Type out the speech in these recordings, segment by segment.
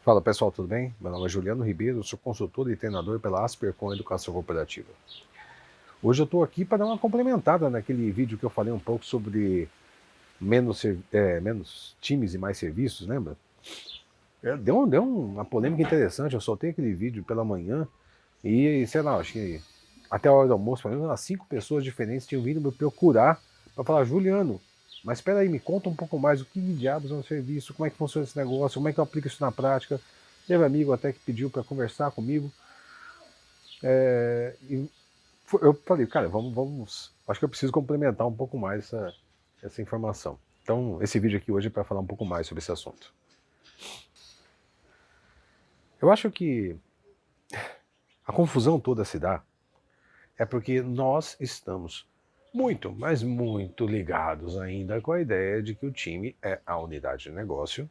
Fala pessoal, tudo bem? Meu nome é Juliano Ribeiro, sou consultor e treinador pela Aspercom Educação Cooperativa. Hoje eu estou aqui para dar uma complementada naquele vídeo que eu falei um pouco sobre menos times e mais serviços, lembra? Deu uma polêmica interessante, eu soltei aquele vídeo pela manhã e, sei lá, acho que até a hora do almoço, pelo menos umas 5 pessoas diferentes tinham vindo me procurar para falar: Juliano, mas espera aí, me conta um pouco mais, o que diabos é um serviço, como é que funciona esse negócio, como é que eu aplico isso na prática. Teve amigo até que pediu para conversar comigo. Eu falei, cara, vamos. Acho que eu preciso complementar um pouco mais essa informação. Então, esse vídeo aqui hoje é para falar um pouco mais sobre esse assunto. Eu acho que a confusão toda se dá é porque nós estamos muito, mas muito ligados ainda com a ideia de que o time é a unidade de negócio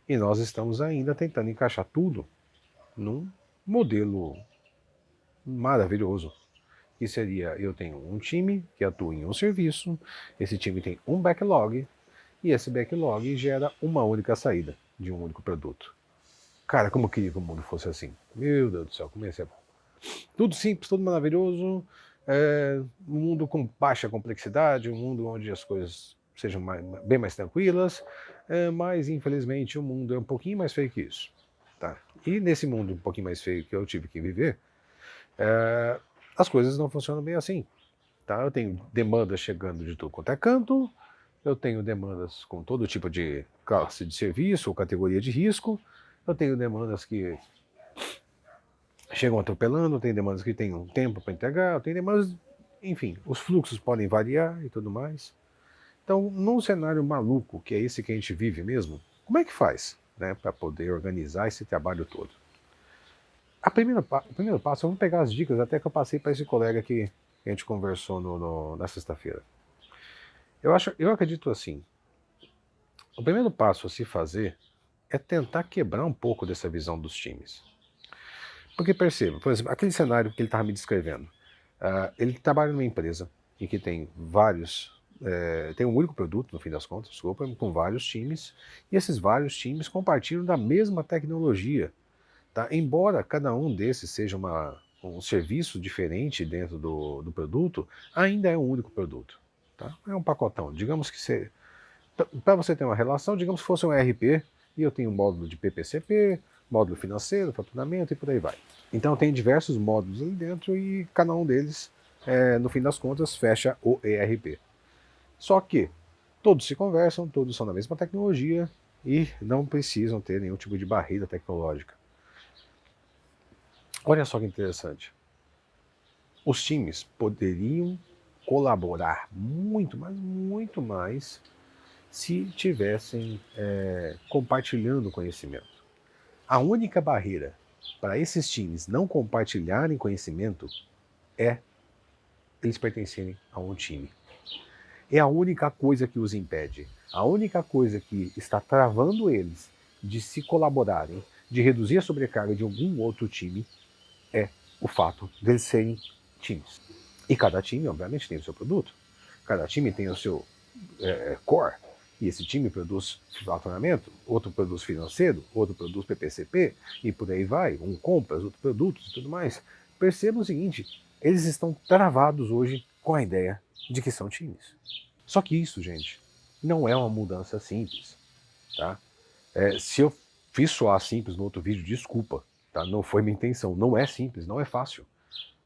e nós estamos ainda tentando encaixar tudo num modelo maravilhoso. Que seria, eu tenho um time que atua em um serviço, esse time tem um backlog, e esse backlog gera uma única saída de um único produto. Cara, como eu queria que o mundo fosse assim. Meu Deus do céu, como ia ser bom. Tudo simples, tudo maravilhoso, um mundo com baixa complexidade, um mundo onde as coisas sejam bem mais tranquilas, mas infelizmente o mundo é um pouquinho mais feio que isso. Tá? E nesse mundo um pouquinho mais feio que eu tive que viver, as coisas não funcionam bem assim. Tá? Eu tenho demandas chegando de tudo quanto é canto, eu tenho demandas com todo tipo de classe de serviço ou categoria de risco, eu tenho demandas que chegam atropelando, eu tenho demandas que têm um tempo para entregar, eu tenho demandas, enfim, os fluxos podem variar e tudo mais. Então, num cenário maluco, que é esse que a gente vive mesmo, como é que faz, né, para poder organizar esse trabalho todo? O primeiro passo, eu vou pegar as dicas até que eu passei para esse colega que a gente conversou na sexta-feira. Eu acredito assim, o primeiro passo a se fazer é tentar quebrar um pouco dessa visão dos times. Porque perceba, por exemplo, aquele cenário que ele estava me descrevendo. Ele trabalha numa empresa em que tem vários. Tem um único produto, no fim das contas, desculpa, com vários times, e esses vários times compartilham da mesma tecnologia. Tá? Embora cada um desses seja um serviço diferente dentro do produto, ainda é um único produto. Tá? É um pacotão. Digamos que para você ter uma relação, digamos que fosse um ERP, e eu tenho um módulo de PPCP, módulo financeiro, faturamento e por aí vai. Então tem diversos módulos ali dentro e cada um deles, no fim das contas, fecha o ERP. Só que todos se conversam, todos são da mesma tecnologia e não precisam ter nenhum tipo de barreira tecnológica. Olha só que interessante. Os times poderiam colaborar muito, mas muito mais se tivessem compartilhando conhecimento. A única barreira para esses times não compartilharem conhecimento é eles pertencerem a um time. É a única coisa que os impede. A única coisa que está travando eles de se colaborarem, de reduzir a sobrecarga de algum outro time, é o fato deles serem times. E cada time, obviamente, tem o seu produto. Cada time tem o seu core. E esse time produz faturamento, outro produz financeiro, outro produz PPCP, e por aí vai. Um compra os outros produtos e tudo mais. Perceba o seguinte, eles estão travados hoje com a ideia de que são times. Só que isso, gente, não é uma mudança simples. Tá? Se eu fiz soar simples no outro vídeo, desculpa. Tá? Não foi minha intenção. Não é simples, não é fácil.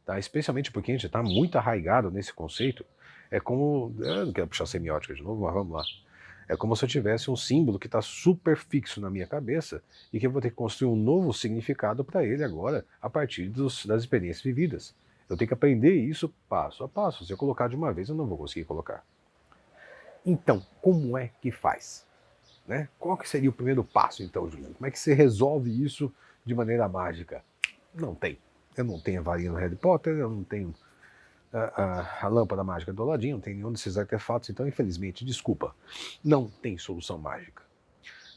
Tá? Especialmente porque a gente está muito arraigado nesse conceito. É como. Eu não quero puxar semiótica de novo, mas vamos lá. É como se eu tivesse um símbolo que está super fixo na minha cabeça e que eu vou ter que construir um novo significado para ele agora, a partir das experiências vividas. Eu tenho que aprender isso passo a passo. Se eu colocar de uma vez, eu não vou conseguir colocar. Então, como é que faz? Né? Qual que seria o primeiro passo, então, Juliano? Como é que você resolve isso de maneira mágica? Não tem. Eu não tenho a varinha no Harry Potter, eu não tenho a lâmpada mágica do Aladdin, não tem nenhum desses artefatos, então, infelizmente, desculpa, não tem solução mágica.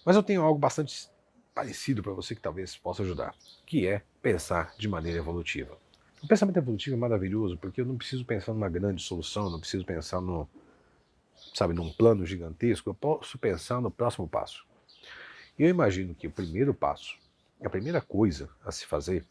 Mas eu tenho algo bastante parecido para você que talvez possa ajudar, que é pensar de maneira evolutiva. O pensamento evolutivo é maravilhoso porque eu não preciso pensar numa grande solução, não preciso pensar num plano gigantesco, eu posso pensar no próximo passo. E eu imagino que o primeiro passo a primeira coisa a se fazer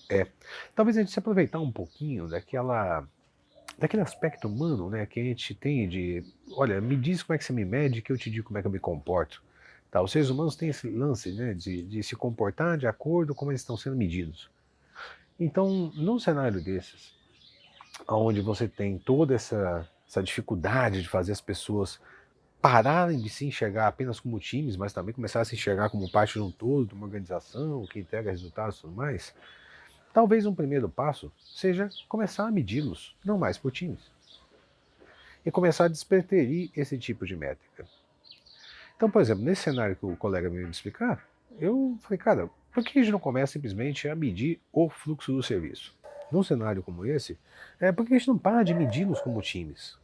é, talvez a gente se aproveitar um pouquinho daquele aspecto humano, né, que a gente tem de, olha, me diz como é que você me mede que eu te digo como é que eu me comporto. Tá, os seres humanos têm esse lance, né, de se comportar de acordo com como eles estão sendo medidos. Então, num cenário desses, onde você tem toda essa dificuldade de fazer as pessoas pararem de se enxergar apenas como times, mas também começar a se enxergar como parte de um todo, de uma organização que entrega resultados e tudo mais, talvez um primeiro passo seja começar a medi-los, não mais por times, e começar a despreterir esse tipo de métrica. Então, por exemplo, nesse cenário que o colega veio me explicar, eu falei, cara, por que a gente não começa simplesmente a medir o fluxo do serviço? Num cenário como esse, por que a gente não para de medi-los como times?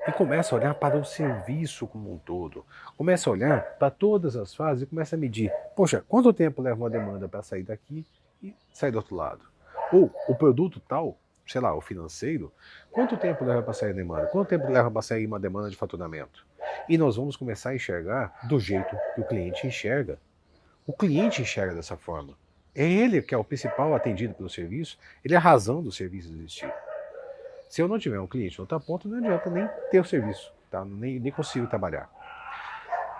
E começa a olhar para o serviço como um todo. Começa a olhar para todas as fases e começa a medir. Poxa, quanto tempo leva uma demanda para sair daqui e sair do outro lado? Ou o produto tal, sei lá, o financeiro, quanto tempo leva para sair a demanda? Quanto tempo leva para sair uma demanda de faturamento? E nós vamos começar a enxergar do jeito que o cliente enxerga. O cliente enxerga dessa forma. É ele que é o principal atendido pelo serviço, ele é a razão do serviço existir. Se eu não tiver um cliente na outra ponta, não adianta nem ter o serviço, tá? nem consigo trabalhar.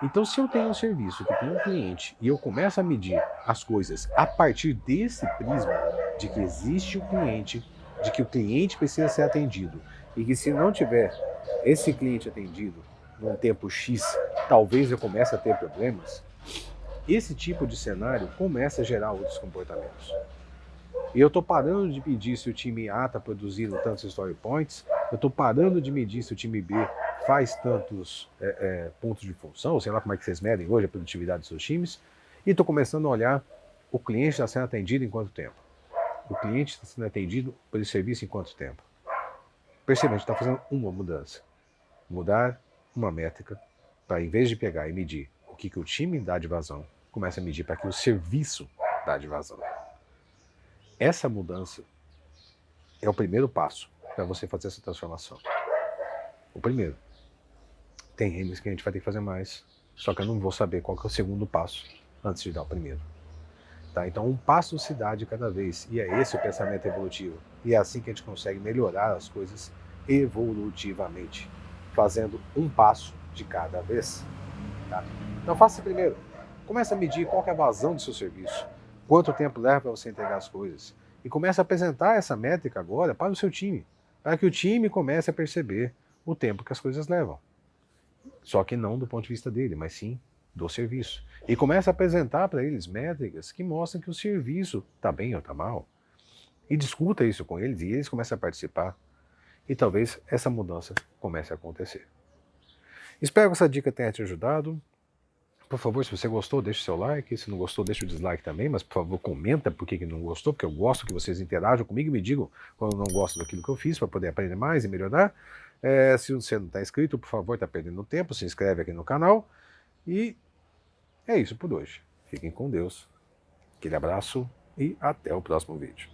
Então, se eu tenho um serviço que tem um cliente e eu começo a medir as coisas a partir desse prisma de que existe um cliente, de que o cliente precisa ser atendido e que se não tiver esse cliente atendido num tempo X, talvez eu comece a ter problemas, esse tipo de cenário começa a gerar outros comportamentos. E eu estou parando de medir se o time A está produzindo tantos story points, eu estou parando de medir se o time B faz tantos pontos de função, sei lá como é que vocês medem hoje a produtividade dos seus times, e estou começando a olhar o cliente está sendo atendido em quanto tempo. O cliente está sendo atendido pelo serviço em quanto tempo. Perceba, a gente está fazendo uma mudança. Mudar uma métrica para, em vez de pegar e medir o que o time dá de vazão, começa a medir para que o serviço dá de vazão. Essa mudança é o primeiro passo para você fazer essa transformação. O primeiro. Tem M's que a gente vai ter que fazer mais, só que eu não vou saber qual que é o segundo passo antes de dar o primeiro. Tá? Então um passo se dá de cada vez, e é esse o pensamento evolutivo. E é assim que a gente consegue melhorar as coisas evolutivamente, fazendo um passo de cada vez. Tá? Então faça primeiro. Comece a medir qual que é a vazão do seu serviço, quanto tempo leva para você entregar as coisas, e comece a apresentar essa métrica agora para o seu time, para que o time comece a perceber o tempo que as coisas levam. Só que não do ponto de vista dele, mas sim do serviço. E comece a apresentar para eles métricas que mostram que o serviço está bem ou está mal. E discuta isso com eles e eles começam a participar. E talvez essa mudança comece a acontecer. Espero que essa dica tenha te ajudado. Por favor, se você gostou, deixe seu like. Se não gostou, deixe o dislike também. Mas, por favor, comenta por que não gostou, porque eu gosto que vocês interajam comigo e me digam quando não gostam daquilo que eu fiz, para poder aprender mais e melhorar. Se você não está inscrito, por favor, está perdendo tempo, se inscreve aqui no canal. E é isso por hoje. Fiquem com Deus. Aquele abraço e até o próximo vídeo.